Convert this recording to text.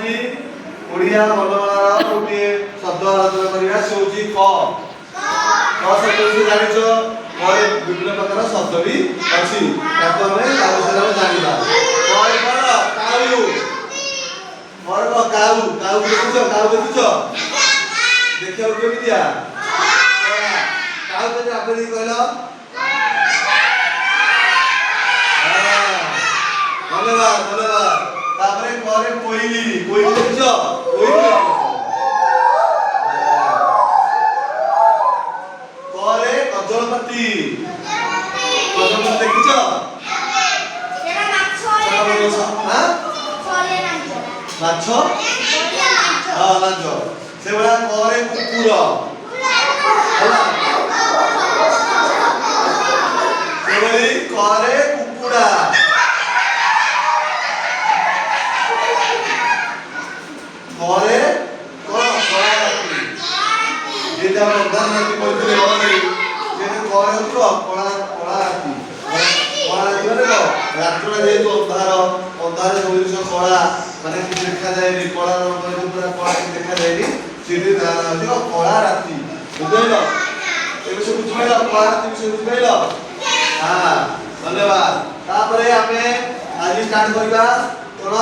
ଆଜି ଓଡ଼ିଆ ବର୍ଣ୍ଣମାଳାର ଗୋଟିଏ ଶବ୍ଦ ଆଲୋଚନା କରିବା ସେ ହେଉଛି କ। କ ଶବ୍ଦ ବିଷୟରେ ଜାଣିଛ? କରେ ବିଭିନ୍ନ ପ୍ରକାର ଶବ୍ଦ ବି ଅଛି, ତାକୁ ଆମେ ତା ବିଷୟରେ ଜାଣିବା। କରେ କଣ? କାଉ। କରେ କଣ? କାଉ। କାଉ ଦେଖୁଛ? କାଉ ଦେଖୁଛ? ଦେଖିବାକୁ କେମିତିଆ? କାଉ କେତେ ଆଗ ଦେଇ କହିଲ? ଧନ୍ୟବାଦ ଧନ୍ୟବାଦ। ତାପରେ କରେ କୋଇଲି। କୋଇଲି ଦେଖିଛ? କୋଇଲି କରେ କଜଳପାତି। କଜଳପାତି ଦେଖିଛ? ମାଛ? ହଁ ଲାଞ୍ଚ। ସେଭଳିଆ କରେ କୁକୁର। ସେଭଳି କରେ କୁକୁଡ଼ା। କରେ କଣ? କଳା ରାତି। ଯେମିତି ଆମେ ଅନ୍ଧାର ରାତି କହିଥିଲେ କରେ ହଉଥିବ କଳା କଳା ରାତି। କଳା ରାତି ମାନେ କଣ? ରାତିରେ ଯେହେତୁ ଅନ୍ଧାର, ଅନ୍ଧାର ସବୁ ଜିନିଷ କଳା ମାନେ କିଛି ଦେଖାଯାଏନି, କଳା ରଙ୍ଗର ପୁରା କଳା କିଛି ଦେଖାଯାଏନି, ସେଠି ତା ନାଁ ହେଉଛି କଳା ରାତି। ବୁଝିପାରିଲ? ଏବେ ସବୁ ବୁଝିପାରିଲ? କଳା ରାତି ବିଷୟରେ ବୁଝିପାରିଲ? ହଁ ଧନ୍ୟବାଦ। ତାପରେ ଆମେ ଆଜି ଷ୍ଟାର୍ଟ କରିବା କଣ?